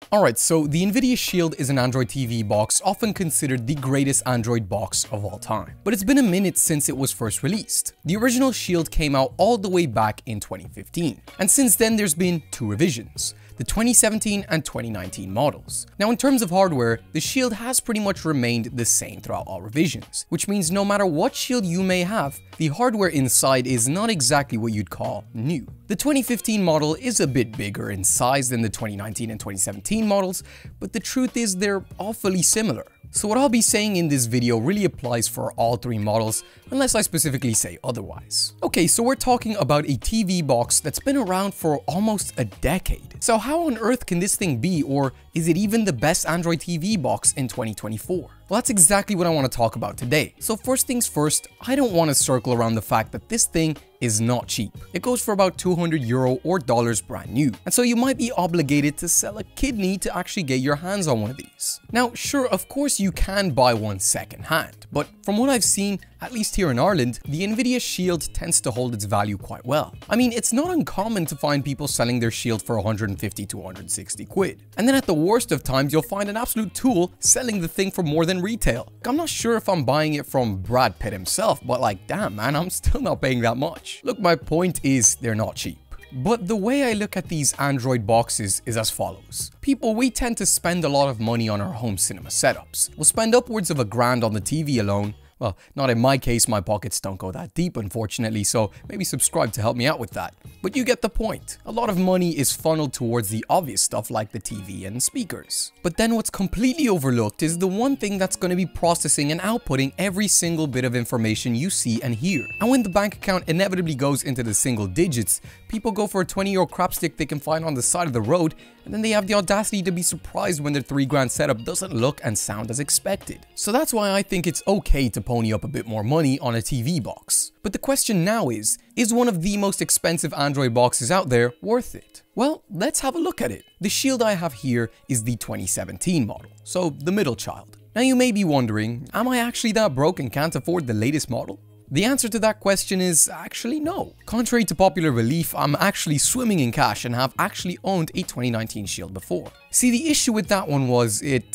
Alright, so the Nvidia Shield is an Android TV box often considered the greatest Android box of all time. But it's been a minute since it was first released. The original Shield came out all the way back in 2015, and since then there's been two revisions, the 2017 and 2019 models. Now in terms of hardware, the Shield has pretty much remained the same throughout all revisions, which means no matter what Shield you may have, the hardware inside is not exactly what you'd call new. The 2015 model is a bit bigger in size than the 2019 and 2017 models, but the truth is they're awfully similar. So what I'll be saying in this video really applies for all three models, unless I specifically say otherwise. Okay, so we're talking about a TV box that's been around for almost a decade. So how on earth can this thing be, or is it even the best Android TV box in 2024? Well, that's exactly what I want to talk about today. So first things first, I don't want to circle around the fact that this thing is not cheap. It goes for about €200 or dollars brand new. And so you might be obligated to sell a kidney to actually get your hands on one of these. Now, sure, of course you can buy one second hand, but from what I've seen, at least here in Ireland, the Nvidia Shield tends to hold its value quite well. I mean, it's not uncommon to find people selling their Shield for 150 to 160 quid. And then at the worst of times, you'll find an absolute tool selling the thing for more than retail. I'm not sure if I'm buying it from Brad Pitt himself, but like, damn man, I'm still not paying that much. Look, my point is they're not cheap. But the way I look at these Android boxes is as follows. People, we tend to spend a lot of money on our home cinema setups. We'll spend upwards of $1,000 on the TV alone. Well, not in my case, my pockets don't go that deep unfortunately, so maybe subscribe to help me out with that. But you get the point. A lot of money is funneled towards the obvious stuff like the TV and speakers. But then what's completely overlooked is the one thing that's going to be processing and outputting every single bit of information you see and hear. And when the bank account inevitably goes into the single digits, people go for a 20-euro crapstick they can find on the side of the road, and then they have the audacity to be surprised when their $3,000 setup doesn't look and sound as expected. So that's why I think it's okay to pony up a bit more money on a TV box. But the question now is one of the most expensive Android boxes out there worth it? Well, let's have a look at it. The Shield I have here is the 2017 model, so the middle child. Now you may be wondering, am I actually that broke and can't afford the latest model? The answer to that question is actually no. Contrary to popular belief, I'm actually swimming in cash and have actually owned a 2019 Shield before. See, the issue with that one was it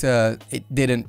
didn't,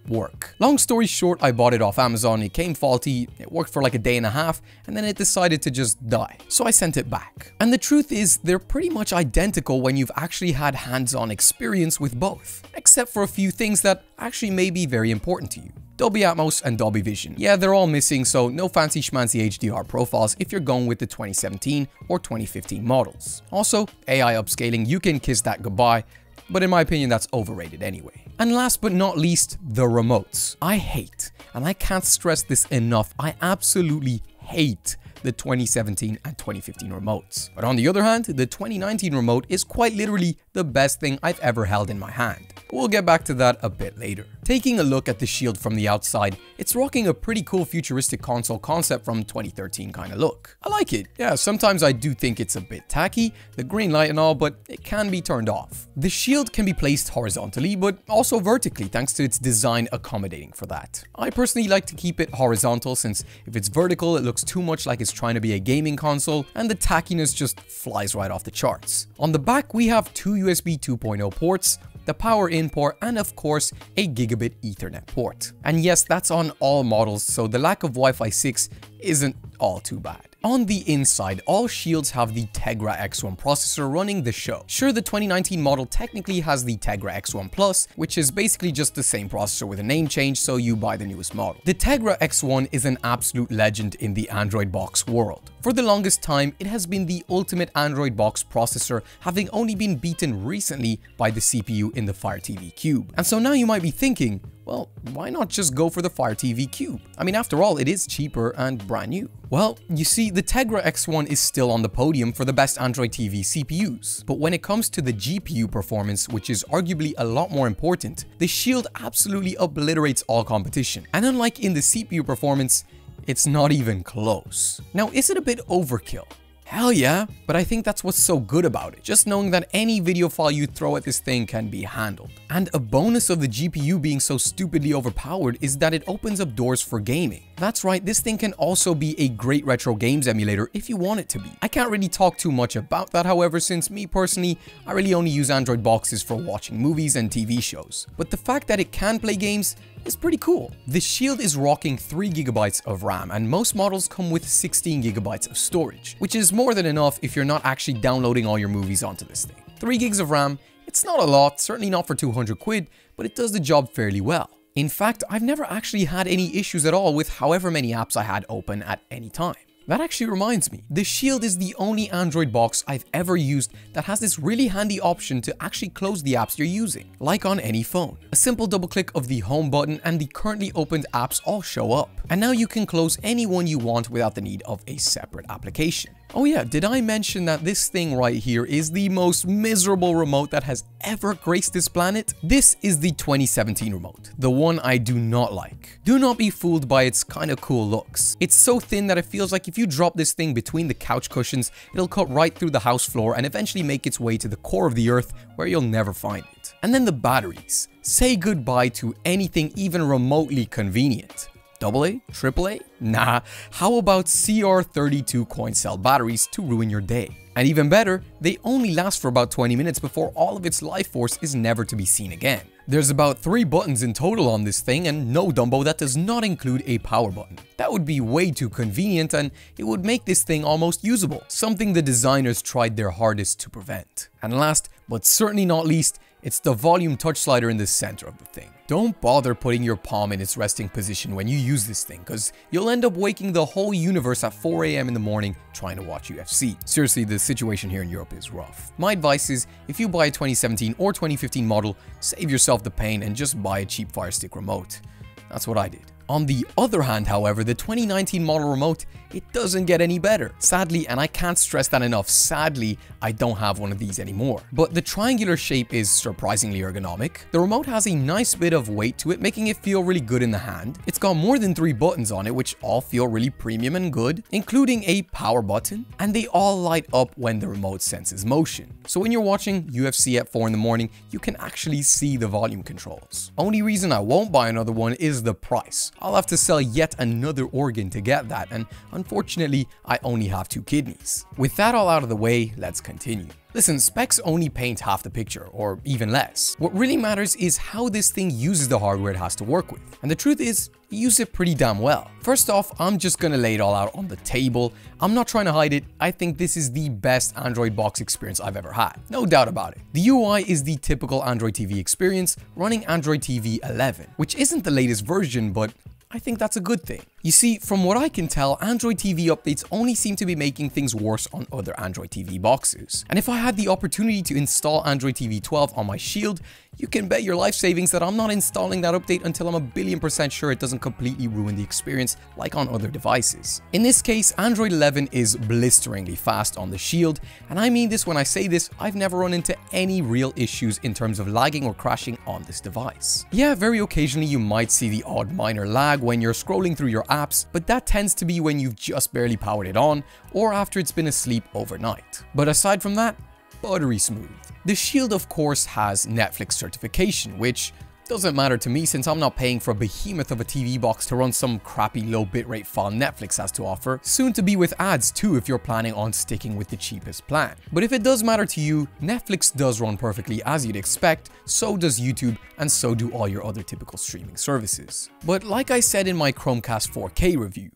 work. Long story short, I bought it off Amazon, it came faulty, it worked for like a day and a half, and then it decided to just die. So I sent it back. And the truth is, they're pretty much identical when you've actually had hands-on experience with both, except for a few things that actually may be very important to you. Dolby Atmos and Dolby Vision. Yeah, they're all missing, so no fancy schmancy HDR profiles if you're going with the 2017 or 2015 models. Also, AI upscaling, you can kiss that goodbye, but in my opinion, that's overrated anyway. And last but not least, the remotes. I hate, and I can't stress this enough, I absolutely hate the 2017 and 2015 remotes. But on the other hand, the 2019 remote is quite literally the best thing I've ever held in my hand. We'll get back to that a bit later. Taking a look at the Shield from the outside, it's rocking a pretty cool futuristic console concept from 2013 kind of look. I like it. Yeah, sometimes I do think it's a bit tacky, the green light and all, but it can be turned off. The Shield can be placed horizontally, but also vertically thanks to its design accommodating for that. I personally like to keep it horizontal since if it's vertical, it looks too much like it's trying to be a gaming console and the tackiness just flies right off the charts. On the back, we have two USB 2.0 ports, the power in port, and of course a gigabit Ethernet port. And yes, that's on all models, so the lack of Wi-Fi 6 isn't all too bad. On the inside, all Shields have the Tegra X1 processor running the show. Sure, the 2019 model technically has the Tegra X1 Plus, which is basically just the same processor with a name change, so you buy the newest model. The Tegra X1 is an absolute legend in the Android box world. For the longest time, it has been the ultimate Android box processor, having only been beaten recently by the CPU in the Fire TV Cube. And so now you might be thinking, well, why not just go for the Fire TV Cube? I mean, after all, it is cheaper and brand new. Well, you see, the Tegra X1 is still on the podium for the best Android TV CPUs. But when it comes to the GPU performance, which is arguably a lot more important, the Shield absolutely obliterates all competition. And unlike in the CPU performance, it's not even close. Now, is it a bit overkill? Hell yeah, but I think that's what's so good about it, just knowing that any video file you throw at this thing can be handled. And a bonus of the GPU being so stupidly overpowered is that it opens up doors for gaming. That's right, this thing can also be a great retro games emulator if you want it to be. I can't really talk too much about that, however, since me personally, I really only use Android boxes for watching movies and TV shows. But the fact that it can play games is pretty cool. The Shield is rocking 3 GB of RAM, and most models come with 16 GB of storage, which is more than enough if you're not actually downloading all your movies onto this thing. 3 gigs of RAM, it's not a lot, certainly not for 200 quid, but it does the job fairly well. In fact, I've never actually had any issues at all with however many apps I had open at any time. That actually reminds me, the Shield is the only Android box I've ever used that has this really handy option to actually close the apps you're using, like on any phone. A simple double click of the home button and the currently opened apps all show up. And now you can close any one you want without the need of a separate application. Oh yeah, did I mention that this thing right here is the most miserable remote that has ever graced this planet? This is the 2017 remote, the one I do not like. Do not be fooled by its kinda cool looks. It's so thin that it feels like if you drop this thing between the couch cushions, it'll cut right through the house floor and eventually make its way to the core of the earth where you'll never find it. And then the batteries. Say goodbye to anything even remotely convenient. AA? AAA? Nah, how about CR32 coin cell batteries to ruin your day? And even better, they only last for about 20 minutes before all of its life force is never to be seen again. There's about 3 buttons in total on this thing, and no Dumbo, that does not include a power button. That would be way too convenient, and it would make this thing almost usable, something the designers tried their hardest to prevent. And last, but certainly not least, it's the volume touch slider in the center of the thing. Don't bother putting your palm in its resting position when you use this thing, because you'll end up waking the whole universe at 4 AM in the morning trying to watch UFC. Seriously, the situation here in Europe is rough. My advice is, if you buy a 2017 or 2015 model, save yourself the pain and just buy a cheap Firestick remote. That's what I did. On the other hand, however, the 2019 model remote, it doesn't get any better. Sadly, and I can't stress that enough, sadly, I don't have one of these anymore. But the triangular shape is surprisingly ergonomic. The remote has a nice bit of weight to it, making it feel really good in the hand. It's got more than 3 buttons on it, which all feel really premium and good, including a power button, and they all light up when the remote senses motion. So when you're watching UFC at 4 in the morning, you can actually see the volume controls. Only reason I won't buy another one is the price. I'll have to sell yet another organ to get that, and unfortunately, I only have 2 kidneys. With that all out of the way, let's continue. Listen, specs only paint half the picture, or even less. What really matters is how this thing uses the hardware it has to work with. And the truth is, you use it pretty damn well. First off, I'm just gonna lay it all out on the table. I'm not trying to hide it. I think this is the best Android box experience I've ever had. No doubt about it. The UI is the typical Android TV experience running Android TV 11, which isn't the latest version, but I think that's a good thing. You see, from what I can tell, Android TV updates only seem to be making things worse on other Android TV boxes. And if I had the opportunity to install Android TV 12 on my Shield, you can bet your life savings that I'm not installing that update until I'm a billion% sure it doesn't completely ruin the experience like on other devices. In this case, Android 11 is blisteringly fast on the Shield, and I mean this when I say this, I've never run into any real issues in terms of lagging or crashing on this device. Yeah, very occasionally you might see the odd minor lag when you're scrolling through your apps, but that tends to be when you've just barely powered it on or after it's been asleep overnight. But aside from that, buttery smooth. The Shield of course has Netflix certification, which doesn't matter to me since I'm not paying for a behemoth of a TV box to run some crappy low bitrate file Netflix has to offer, soon to be with ads too if you're planning on sticking with the cheapest plan. But if it does matter to you, Netflix does run perfectly as you'd expect, so does YouTube, and so do all your other typical streaming services. But like I said in my Chromecast 4K review,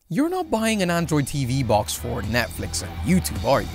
you're not buying an Android TV box for Netflix and YouTube, are you?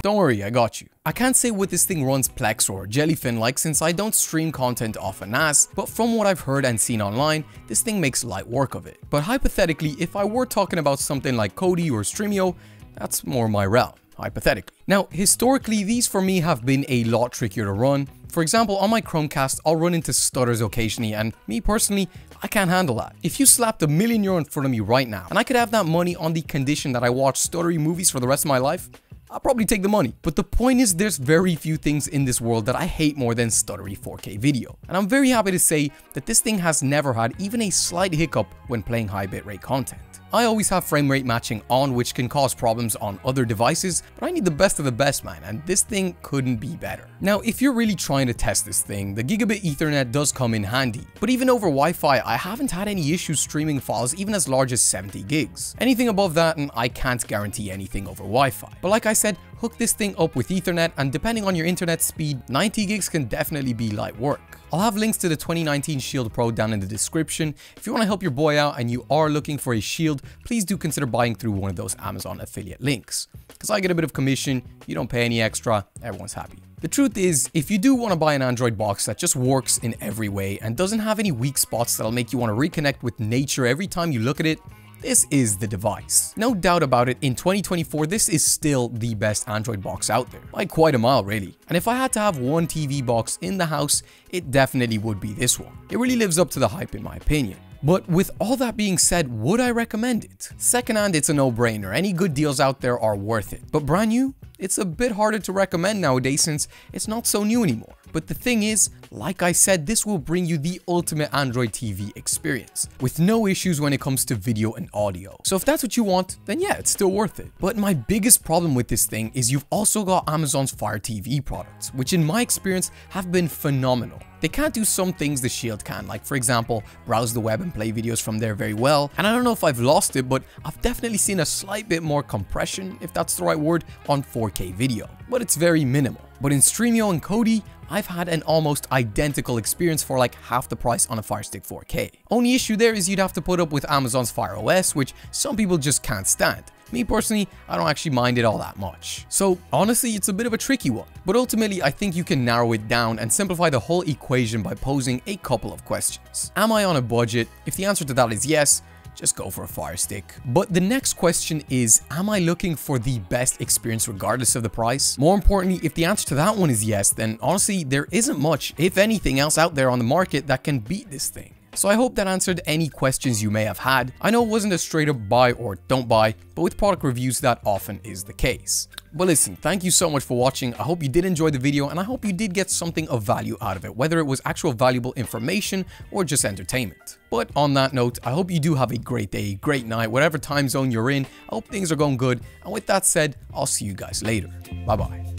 Don't worry, I got you. I can't say what this thing runs Plex or Jellyfin like since I don't stream content off a NAS, but from what I've heard and seen online, this thing makes light work of it. But hypothetically, if I were talking about something like Kodi or Streamio, that's more my realm, hypothetically. Now, historically, these for me have been a lot trickier to run. For example, on my Chromecast, I'll run into stutters occasionally, and me personally, I can't handle that. If you slapped €1 million in front of me right now, and I could have that money on the condition that I watch stuttery movies for the rest of my life, I'll probably take the money. But the point is, there's very few things in this world that I hate more than stuttery 4K video. And I'm very happy to say that this thing has never had even a slight hiccup when playing high bitrate content. I always have frame rate matching on, which can cause problems on other devices, but I need the best of the best, man, and this thing couldn't be better. Now, if you're really trying to test this thing, the gigabit Ethernet does come in handy, but even over Wi-Fi, I haven't had any issues streaming files even as large as 70 gigs. Anything above that, and I can't guarantee anything over Wi-Fi. But like I said, hook this thing up with Ethernet, and depending on your internet speed, 90 gigs can definitely be light work. I'll have links to the 2019 Shield Pro down in the description. If you want to help your boy out and you are looking for a Shield, please do consider buying through one of those Amazon affiliate links. Because I get a bit of commission, you don't pay any extra, everyone's happy. The truth is, if you do want to buy an Android box that just works in every way and doesn't have any weak spots that'll make you want to reconnect with nature every time you look at it, this is the device. No doubt about it, in 2024, this is still the best Android box out there, by quite a mile really. And if I had to have one TV box in the house, it definitely would be this one. It really lives up to the hype in my opinion. But with all that being said, would I recommend it? Secondhand, it's a no-brainer. Any good deals out there are worth it. But brand new? It's a bit harder to recommend nowadays since it's not so new anymore. But the thing is, like I said, this will bring you the ultimate Android TV experience, with no issues when it comes to video and audio. So if that's what you want, then yeah, it's still worth it. But my biggest problem with this thing is you've also got Amazon's Fire TV products, which in my experience have been phenomenal. They can't do some things the Shield can, like for example, browse the web and play videos from there very well. And I don't know if I've lost it, but I've definitely seen a slight bit more compression, if that's the right word, on 4K video. But it's very minimal. But in Streamio and Kodi, I've had an almost identical experience for like half the price on a Firestick 4K. Only issue there is you'd have to put up with Amazon's Fire OS, which some people just can't stand. Me personally, I don't actually mind it all that much. So honestly, it's a bit of a tricky one. But ultimately, I think you can narrow it down and simplify the whole equation by posing a couple of questions. Am I on a budget? If the answer to that is yes, just go for a Firestick. But the next question is, am I looking for the best experience regardless of the price? More importantly, if the answer to that one is yes, then honestly, there isn't much, if anything else out there on the market that can beat this thing. So I hope that answered any questions you may have had. I know it wasn't a straight up buy or don't buy, but with product reviews that often is the case. But listen, thank you so much for watching. I hope you did enjoy the video and I hope you did get something of value out of it, whether it was actual valuable information or just entertainment. But on that note, I hope you do have a great day, great night, whatever time zone you're in. I hope things are going good. And with that said, I'll see you guys later. Bye bye.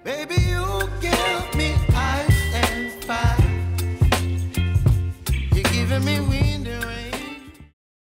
Baby, you give me